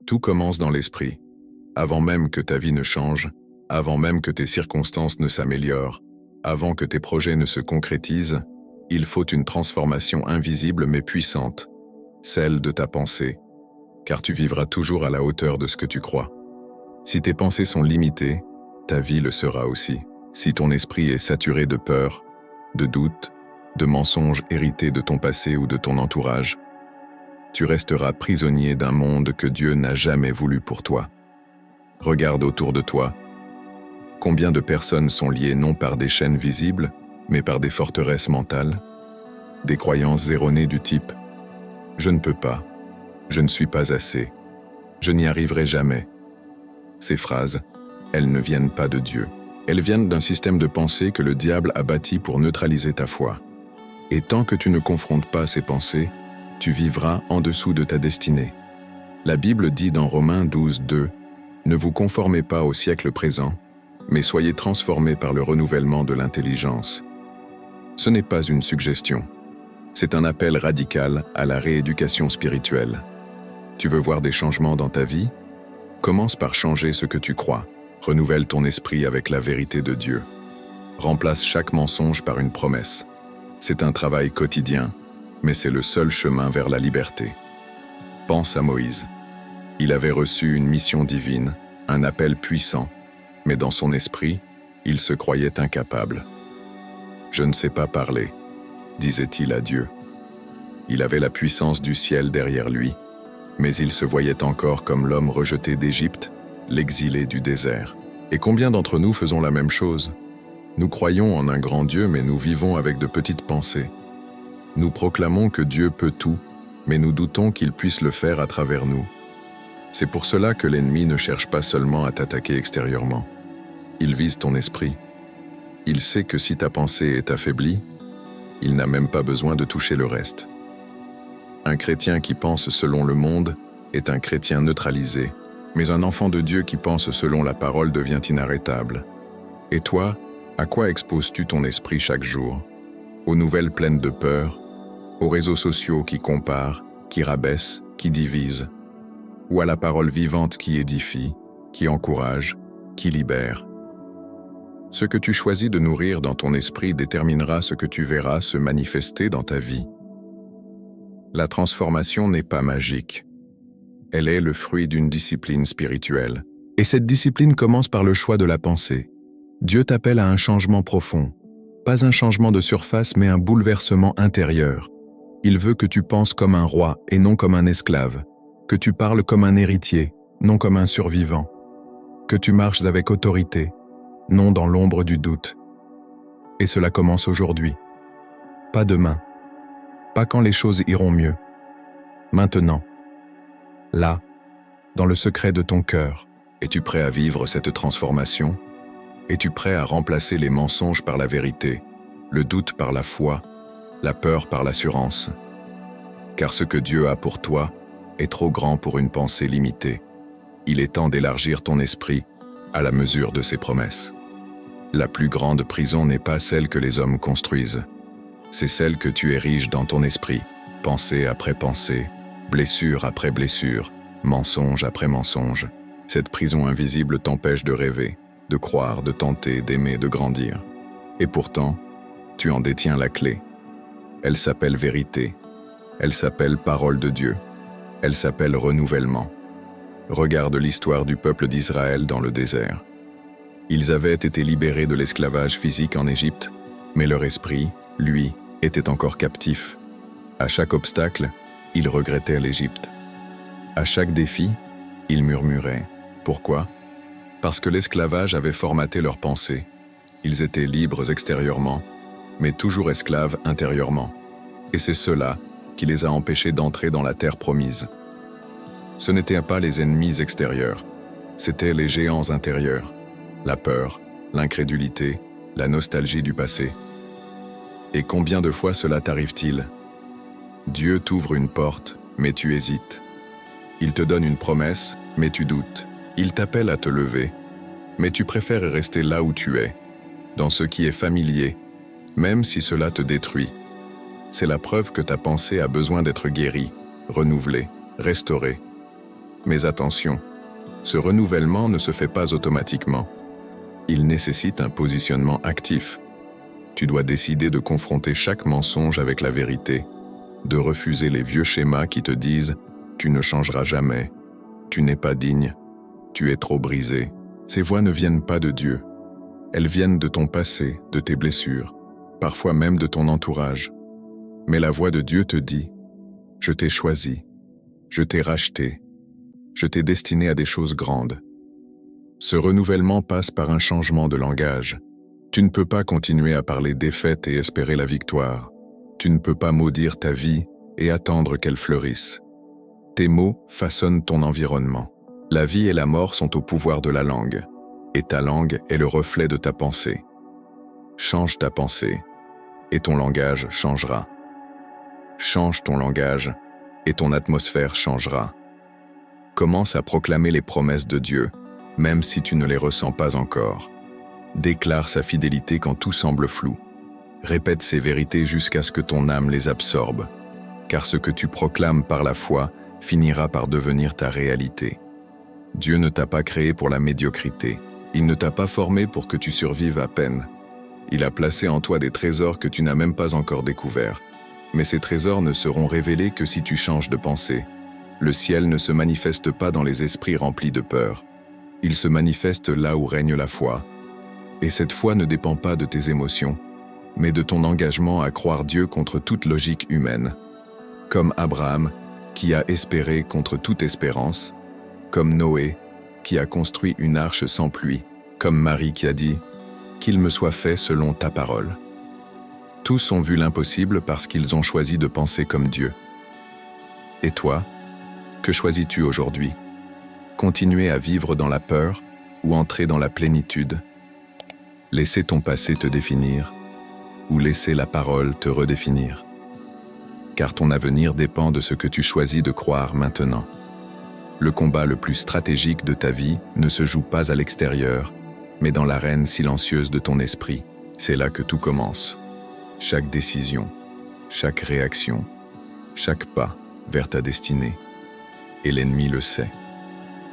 Tout commence dans l'esprit. Avant même que ta vie ne change, avant même que tes circonstances ne s'améliorent, avant que tes projets ne se concrétisent, il faut une transformation invisible mais puissante, celle de ta pensée, car tu vivras toujours à la hauteur de ce que tu crois. Si tes pensées sont limitées, ta vie le sera aussi. Si ton esprit est saturé de peur, de doutes, de mensonges hérités de ton passé ou de ton entourage, tu resteras prisonnier d'un monde que Dieu n'a jamais voulu pour toi. Regarde autour de toi. Combien de personnes sont liées non par des chaînes visibles, mais par des forteresses mentales, des croyances erronées du type « je ne peux pas »,« je ne suis pas assez »,« je n'y arriverai jamais ». Ces phrases, elles ne viennent pas de Dieu. Elles viennent d'un système de pensée que le diable a bâti pour neutraliser ta foi. Et tant que tu ne confrontes pas ces pensées, tu vivras en dessous de ta destinée. La Bible dit dans Romains 12:2 « Ne vous conformez pas au siècle présent, mais soyez transformés par le renouvellement de l'intelligence. » Ce n'est pas une suggestion. C'est un appel radical à la rééducation spirituelle. Tu veux voir des changements dans ta vie? Commence par changer ce que tu crois. Renouvelle ton esprit avec la vérité de Dieu. Remplace chaque mensonge par une promesse. C'est un travail quotidien, mais c'est le seul chemin vers la liberté. Pense à Moïse. Il avait reçu une mission divine, un appel puissant, mais dans son esprit, il se croyait incapable. « Je ne sais pas parler », disait-il à Dieu. Il avait la puissance du ciel derrière lui, mais il se voyait encore comme l'homme rejeté d'Égypte, l'exilé du désert. Et combien d'entre nous faisons la même chose? Nous croyons en un grand Dieu, mais nous vivons avec de petites pensées. Nous proclamons que Dieu peut tout, mais nous doutons qu'il puisse le faire à travers nous. C'est pour cela que l'ennemi ne cherche pas seulement à t'attaquer extérieurement. Il vise ton esprit. Il sait que si ta pensée est affaiblie, il n'a même pas besoin de toucher le reste. Un chrétien qui pense selon le monde est un chrétien neutralisé, mais un enfant de Dieu qui pense selon la parole devient inarrêtable. Et toi, à quoi exposes-tu ton esprit chaque jour? Aux nouvelles pleines de peur, aux réseaux sociaux qui comparent, qui rabaissent, qui divisent, ou à la parole vivante qui édifie, qui encourage, qui libère? Ce que tu choisis de nourrir dans ton esprit déterminera ce que tu verras se manifester dans ta vie. La transformation n'est pas magique. Elle est le fruit d'une discipline spirituelle. Et cette discipline commence par le choix de la pensée. Dieu t'appelle à un changement profond. Pas un changement de surface, mais un bouleversement intérieur. Il veut que tu penses comme un roi et non comme un esclave. Que tu parles comme un héritier, non comme un survivant. Que tu marches avec autorité, non dans l'ombre du doute. Et cela commence aujourd'hui. Pas demain. Pas quand les choses iront mieux. Maintenant. Là, dans le secret de ton cœur. Es-tu prêt à vivre cette transformation? Es-tu prêt à remplacer les mensonges par la vérité, le doute par la foi, la peur par l'assurance? Car ce que Dieu a pour toi est trop grand pour une pensée limitée. Il est temps d'élargir ton esprit à la mesure de ses promesses. La plus grande prison n'est pas celle que les hommes construisent. C'est celle que tu ériges dans ton esprit, pensée après pensée, blessure après blessure, mensonge après mensonge. Cette prison invisible t'empêche de rêver, de croire, de tenter, d'aimer, de grandir. Et pourtant, tu en détiens la clé. Elle s'appelle vérité. Elle s'appelle parole de Dieu. Elle s'appelle renouvellement. Regarde l'histoire du peuple d'Israël dans le désert. Ils avaient été libérés de l'esclavage physique en Égypte, mais leur esprit, lui, était encore captif. À chaque obstacle, ils regrettaient l'Égypte. À chaque défi, ils murmuraient. Pourquoi? Parce que l'esclavage avait formaté leurs pensées. Ils étaient libres extérieurement, mais toujours esclaves intérieurement. Et c'est cela qui les a empêchés d'entrer dans la terre promise. Ce n'étaient pas les ennemis extérieurs, c'étaient les géants intérieurs. La peur, l'incrédulité, la nostalgie du passé. Et combien de fois cela t'arrive-t-il? Dieu t'ouvre une porte, mais tu hésites. Il te donne une promesse, mais tu doutes. Il t'appelle à te lever, mais tu préfères rester là où tu es, dans ce qui est familier, même si cela te détruit. C'est la preuve que ta pensée a besoin d'être guérie, renouvelée, restaurée. Mais attention, ce renouvellement ne se fait pas automatiquement. Il nécessite un positionnement actif. Tu dois décider de confronter chaque mensonge avec la vérité, de refuser les vieux schémas qui te disent « tu ne changeras jamais »,« tu n'es pas digne »,« tu es trop brisé ». Ces voix ne viennent pas de Dieu. Elles viennent de ton passé, de tes blessures, parfois même de ton entourage. Mais la voix de Dieu te dit « je t'ai choisi, je t'ai racheté, je t'ai destiné à des choses grandes ». Ce renouvellement passe par un changement de langage. Tu ne peux pas continuer à parler défaite et espérer la victoire. Tu ne peux pas maudire ta vie et attendre qu'elle fleurisse. Tes mots façonnent ton environnement. La vie et la mort sont au pouvoir de la langue, et ta langue est le reflet de ta pensée. Change ta pensée, et ton langage changera. Change ton langage, et ton atmosphère changera. Commence à proclamer les promesses de Dieu, même si tu ne les ressens pas encore. Déclare sa fidélité quand tout semble flou. Répète ses vérités jusqu'à ce que ton âme les absorbe, car ce que tu proclames par la foi finira par devenir ta réalité. Dieu ne t'a pas créé pour la médiocrité. Il ne t'a pas formé pour que tu survives à peine. Il a placé en toi des trésors que tu n'as même pas encore découverts. Mais ces trésors ne seront révélés que si tu changes de pensée. Le ciel ne se manifeste pas dans les esprits remplis de peur. Il se manifeste là où règne la foi. Et cette foi ne dépend pas de tes émotions, mais de ton engagement à croire Dieu contre toute logique humaine. Comme Abraham, qui a espéré contre toute espérance, comme Noé, qui a construit une arche sans pluie, comme Marie qui a dit « Qu'il me soit fait selon ta parole ». Tous ont vu l'impossible parce qu'ils ont choisi de penser comme Dieu. Et toi, que choisis-tu aujourd'hui? Continuer à vivre dans la peur ou entrer dans la plénitude? Laisser ton passé te définir ou laisser la parole te redéfinir? Car ton avenir dépend de ce que tu choisis de croire maintenant. Le combat le plus stratégique de ta vie ne se joue pas à l'extérieur, mais dans l'arène silencieuse de ton esprit. C'est là que tout commence. Chaque décision, chaque réaction, chaque pas vers ta destinée. Et l'ennemi le sait.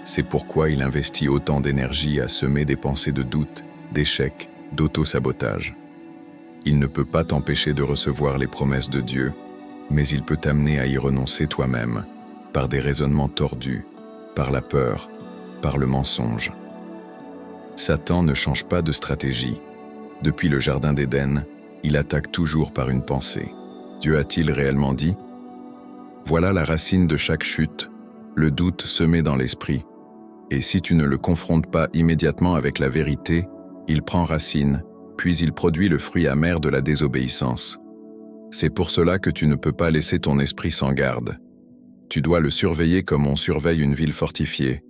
C'est pourquoi il investit autant d'énergie à semer des pensées de doute, d'échec, d'auto-sabotage. Il ne peut pas t'empêcher de recevoir les promesses de Dieu, mais il peut t'amener à y renoncer toi-même, par des raisonnements tordus, par la peur, par le mensonge. Satan ne change pas de stratégie. Depuis le Jardin d'Éden, il attaque toujours par une pensée. Dieu a-t-il réellement dit ? Voilà la racine de chaque chute, le doute semé dans l'esprit. Et si tu ne le confrontes pas immédiatement avec la vérité, il prend racine, puis il produit le fruit amer de la désobéissance. C'est pour cela que tu ne peux pas laisser ton esprit sans garde. Tu dois le surveiller comme on surveille une ville fortifiée.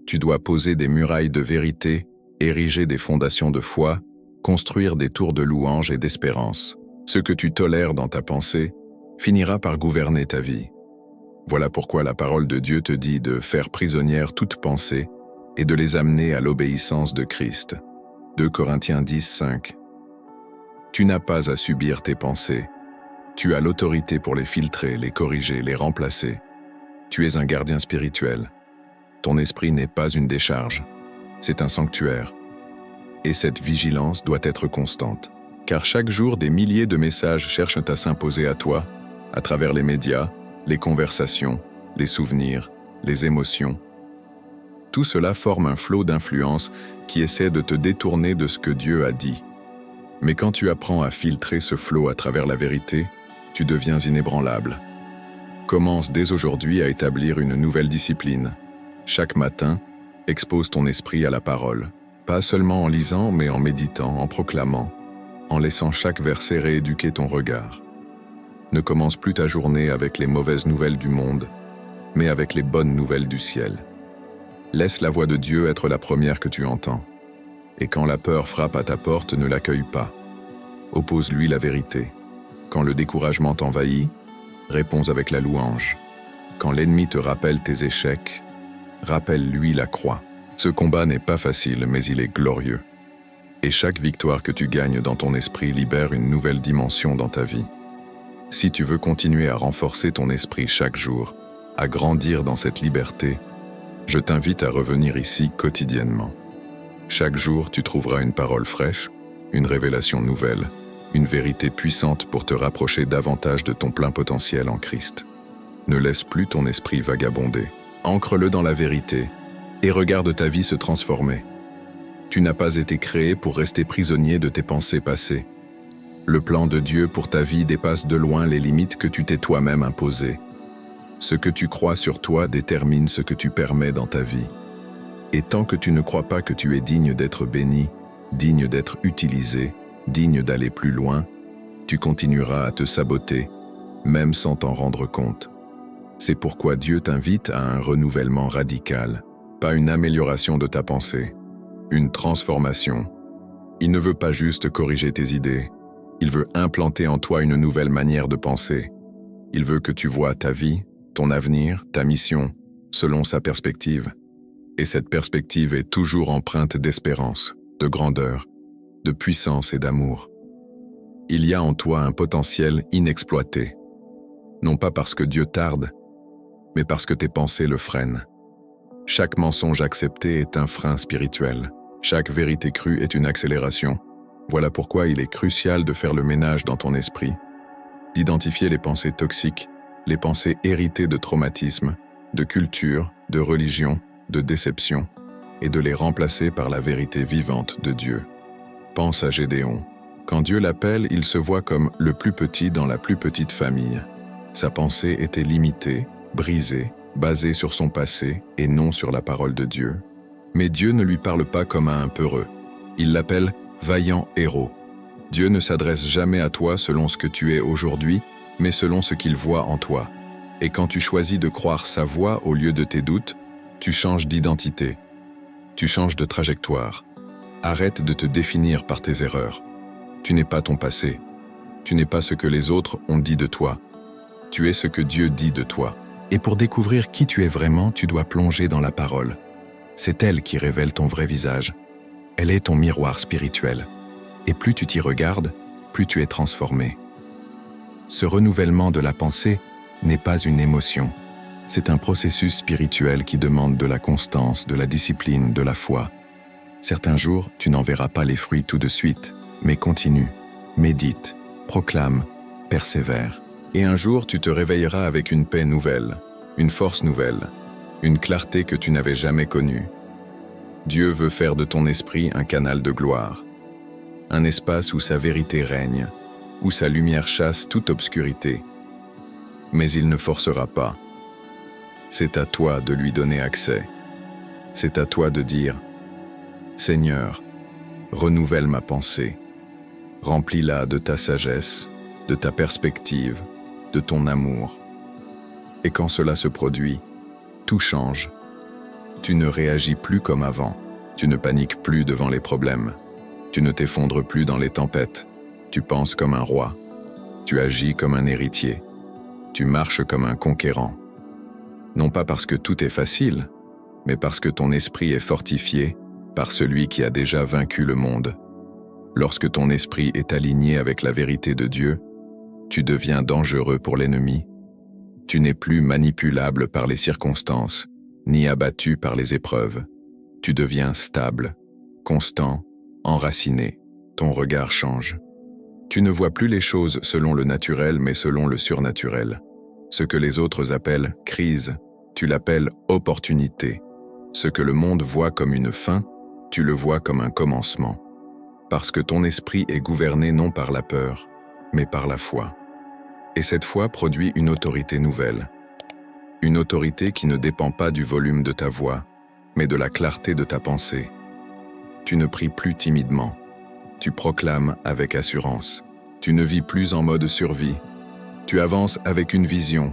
Tu dois poser des murailles de vérité, ériger des fondations de foi, construire des tours de louange et d'espérance. Ce que tu tolères dans ta pensée finira par gouverner ta vie. Voilà pourquoi la parole de Dieu te dit de faire prisonnière toute pensée et de les amener à l'obéissance de Christ. 2 Corinthiens 10, 5. Tu n'as pas à subir tes pensées. Tu as l'autorité pour les filtrer, les corriger, les remplacer. Tu es un gardien spirituel. Ton esprit n'est pas une décharge, c'est un sanctuaire. Et cette vigilance doit être constante, car chaque jour des milliers de messages cherchent à s'imposer à toi, à travers les médias, les conversations, les souvenirs, les émotions. Tout cela forme un flot d'influence qui essaie de te détourner de ce que Dieu a dit. Mais quand tu apprends à filtrer ce flot à travers la vérité, tu deviens inébranlable. Commence dès aujourd'hui à établir une nouvelle discipline. Chaque matin, expose ton esprit à la parole. Pas seulement en lisant, mais en méditant, en proclamant, en laissant chaque verset rééduquer ton regard. Ne commence plus ta journée avec les mauvaises nouvelles du monde, mais avec les bonnes nouvelles du ciel. Laisse la voix de Dieu être la première que tu entends. Et quand la peur frappe à ta porte, ne l'accueille pas. Oppose-lui la vérité. Quand le découragement t'envahit, réponds avec la louange. Quand l'ennemi te rappelle tes échecs, rappelle-lui la croix. Ce combat n'est pas facile, mais il est glorieux. Et chaque victoire que tu gagnes dans ton esprit libère une nouvelle dimension dans ta vie. Si tu veux continuer à renforcer ton esprit chaque jour, à grandir dans cette liberté, Je t'invite à revenir ici quotidiennement. Chaque jour, tu trouveras une parole fraîche, une révélation nouvelle, une vérité puissante pour te rapprocher davantage de ton plein potentiel en Christ. Ne laisse plus ton esprit vagabonder. Ancre-le dans la vérité et regarde ta vie se transformer. Tu n'as pas été créé pour rester prisonnier de tes pensées passées. Le plan de Dieu pour ta vie dépasse de loin les limites que tu t'es toi-même imposées. Ce que tu crois sur toi détermine ce que tu permets dans ta vie. Et tant que tu ne crois pas que tu es digne d'être béni, digne d'être utilisé, digne d'aller plus loin, tu continueras à te saboter, même sans t'en rendre compte. C'est pourquoi Dieu t'invite à un renouvellement radical, pas une amélioration de ta pensée, une transformation. Il ne veut pas juste corriger tes idées, il veut implanter en toi une nouvelle manière de penser. Il veut que tu vois ta vie, ton avenir, ta mission, selon sa perspective. Et cette perspective est toujours empreinte d'espérance, de grandeur, de puissance et d'amour. Il y a en toi un potentiel inexploité, non pas parce que Dieu tarde, mais parce que tes pensées le freinent. Chaque mensonge accepté est un frein spirituel. Chaque vérité crue est une accélération. Voilà pourquoi il est crucial de faire le ménage dans ton esprit, d'identifier les pensées toxiques, les pensées héritées de traumatismes, de culture, de religion, de déception, et de les remplacer par la vérité vivante de Dieu. Pense à Gédéon. Quand Dieu l'appelle, il se voit comme le plus petit dans la plus petite famille. Sa pensée était limitée, brisée, basée sur son passé et non sur la parole de Dieu. Mais Dieu ne lui parle pas comme à un peureux. Il l'appelle « vaillant héros ». Dieu ne s'adresse jamais à toi selon ce que tu es aujourd'hui, mais selon ce qu'il voit en toi. Et quand tu choisis de croire sa voix au lieu de tes doutes, tu changes d'identité. Tu changes de trajectoire. Arrête de te définir par tes erreurs. Tu n'es pas ton passé. Tu n'es pas ce que les autres ont dit de toi. Tu es ce que Dieu dit de toi. Et pour découvrir qui tu es vraiment, tu dois plonger dans la parole. C'est elle qui révèle ton vrai visage. Elle est ton miroir spirituel. Et plus tu t'y regardes, plus tu es transformé. Ce renouvellement de la pensée n'est pas une émotion. C'est un processus spirituel qui demande de la constance, de la discipline, de la foi. Certains jours, tu n'en verras pas les fruits tout de suite, mais continue, médite, proclame, persévère. Et un jour, tu te réveilleras avec une paix nouvelle, une force nouvelle, une clarté que tu n'avais jamais connue. Dieu veut faire de ton esprit un canal de gloire, un espace où sa vérité règne, où sa lumière chasse toute obscurité. Mais il ne forcera pas. C'est à toi de lui donner accès. C'est à toi de dire « Seigneur, renouvelle ma pensée, remplis-la de ta sagesse, de ta perspective, de ton amour. » Et quand cela se produit, tout change. Tu ne réagis plus comme avant, tu ne paniques plus devant les problèmes, tu ne t'effondres plus dans les tempêtes, tu penses comme un roi, tu agis comme un héritier, tu marches comme un conquérant. Non pas parce que tout est facile, mais parce que ton esprit est fortifié par celui qui a déjà vaincu le monde. Lorsque ton esprit est aligné avec la vérité de Dieu, tu deviens dangereux pour l'ennemi. Tu n'es plus manipulable par les circonstances, ni abattu par les épreuves. Tu deviens stable, constant, enraciné. Ton regard change. Tu ne vois plus les choses selon le naturel, mais selon le surnaturel. Ce que les autres appellent crise, tu l'appelles opportunité. Ce que le monde voit comme une fin, tu le vois comme un commencement. Parce que ton esprit est gouverné non par la peur, mais par la foi. Et cette foi produit une autorité nouvelle. Une autorité qui ne dépend pas du volume de ta voix, mais de la clarté de ta pensée. Tu ne pries plus timidement. Tu proclames avec assurance. Tu ne vis plus en mode survie. Tu avances avec une vision.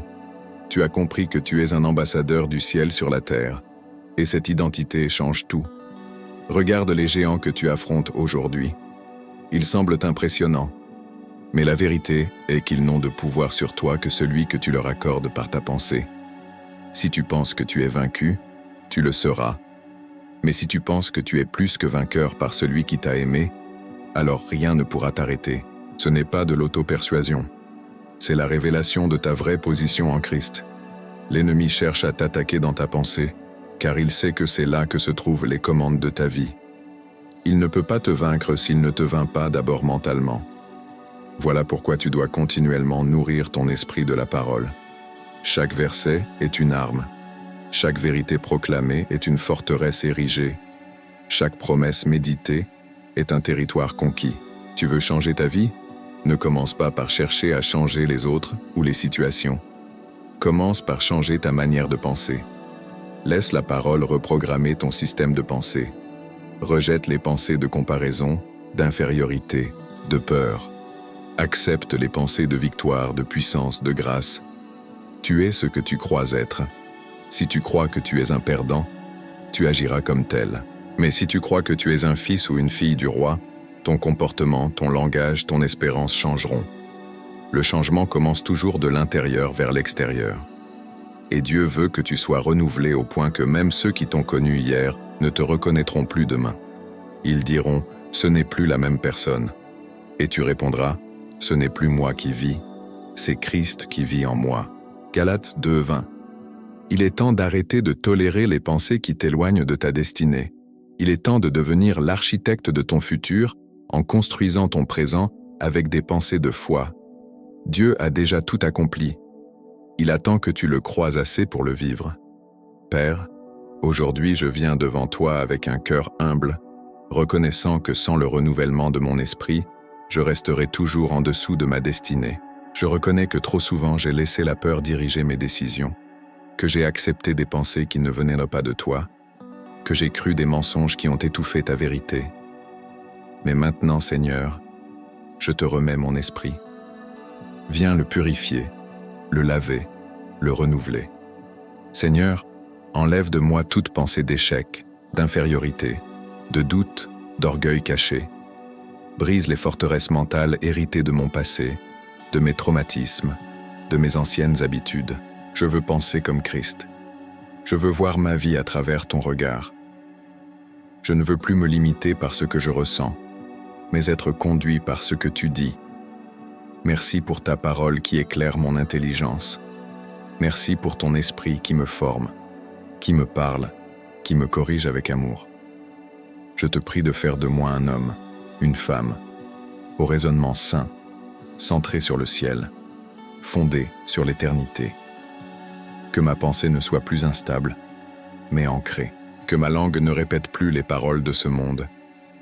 Tu as compris que tu es un ambassadeur du ciel sur la terre. Et cette identité change tout. Regarde les géants que tu affrontes aujourd'hui. Ils semblent impressionnants. Mais la vérité est qu'ils n'ont de pouvoir sur toi que celui que tu leur accordes par ta pensée. Si tu penses que tu es vaincu, tu le seras. Mais si tu penses que tu es plus que vainqueur par celui qui t'a aimé, alors rien ne pourra t'arrêter. Ce n'est pas de l'auto-persuasion. C'est la révélation de ta vraie position en Christ. L'ennemi cherche à t'attaquer dans ta pensée, car il sait que c'est là que se trouvent les commandes de ta vie. Il ne peut pas te vaincre s'il ne te vainc pas d'abord mentalement. Voilà pourquoi tu dois continuellement nourrir ton esprit de la parole. Chaque verset est une arme. Chaque vérité proclamée est une forteresse érigée. Chaque promesse méditée est un territoire conquis. Tu veux changer ta vie? Ne commence pas par chercher à changer les autres ou les situations. Commence par changer ta manière de penser. Laisse la parole reprogrammer ton système de pensée. Rejette les pensées de comparaison, d'infériorité, de peur. Accepte les pensées de victoire, de puissance, de grâce. Tu es ce que tu crois être. Si tu crois que tu es un perdant, tu agiras comme tel. Mais si tu crois que tu es un fils ou une fille du roi, ton comportement, ton langage, ton espérance changeront. Le changement commence toujours de l'intérieur vers l'extérieur. Et Dieu veut que tu sois renouvelé au point que même ceux qui t'ont connu hier ne te reconnaîtront plus demain. Ils diront « ce n'est plus la même personne ». Et tu répondras « ce n'est plus moi qui vis, c'est Christ qui vit en moi ». Galates 2:20. Il est temps d'arrêter de tolérer les pensées qui t'éloignent de ta destinée. Il est temps de devenir l'architecte de ton futur en construisant ton présent avec des pensées de foi. Dieu a déjà tout accompli. Il attend que tu le croies assez pour le vivre. Père, aujourd'hui je viens devant toi avec un cœur humble, reconnaissant que sans le renouvellement de mon esprit, je resterai toujours en dessous de ma destinée. Je reconnais que trop souvent j'ai laissé la peur diriger mes décisions, que j'ai accepté des pensées qui ne venaient pas de toi, que j'ai cru des mensonges qui ont étouffé ta vérité. Mais maintenant, Seigneur, je te remets mon esprit. Viens le purifier, le laver, le renouveler. Seigneur, enlève de moi toute pensée d'échec, d'infériorité, de doute, d'orgueil caché. Brise les forteresses mentales héritées de mon passé, de mes traumatismes, de mes anciennes habitudes. Je veux penser comme Christ. Je veux voir ma vie à travers ton regard. Je ne veux plus me limiter par ce que je ressens, mais être conduit par ce que tu dis. Merci pour ta parole qui éclaire mon intelligence. Merci pour ton esprit qui me forme, qui me parle, qui me corrige avec amour. Je te prie de faire de moi un homme, une femme, au raisonnement sain, centré sur le ciel, fondé sur l'éternité. Que ma pensée ne soit plus instable, mais ancrée. Que ma langue ne répète plus les paroles de ce monde,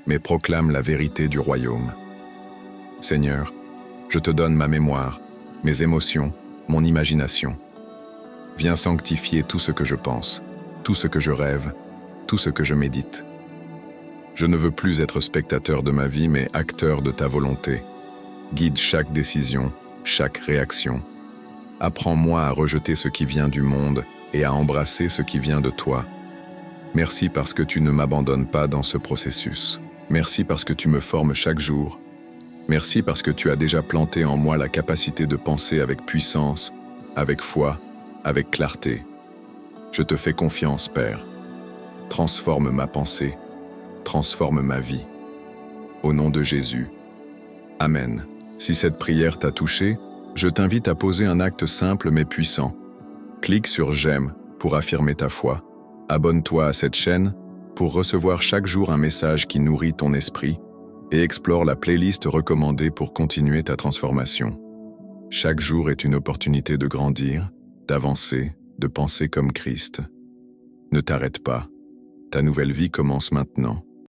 mais proclame la vérité du royaume. Seigneur, je te donne ma mémoire, mes émotions, mon imagination. Viens sanctifier tout ce que je pense, tout ce que je rêve, tout ce que je médite. Je ne veux plus être spectateur de ma vie, mais acteur de ta volonté. Guide chaque décision, chaque réaction. Apprends-moi à rejeter ce qui vient du monde et à embrasser ce qui vient de toi. Merci parce que tu ne m'abandonnes pas dans ce processus. Merci parce que tu me formes chaque jour. Merci parce que tu as déjà planté en moi la capacité de penser avec puissance, avec foi, avec clarté. Je te fais confiance, Père. Transforme ma pensée, transforme ma vie. Au nom de Jésus. Amen. Si cette prière t'a touché, je t'invite à poser un acte simple mais puissant. Clique sur « J'aime » pour affirmer ta foi. Abonne-toi à cette chaîne pour recevoir chaque jour un message qui nourrit ton esprit et explore la playlist recommandée pour continuer ta transformation. Chaque jour est une opportunité de grandir, d'avancer, de penser comme Christ. Ne t'arrête pas. Ta nouvelle vie commence maintenant.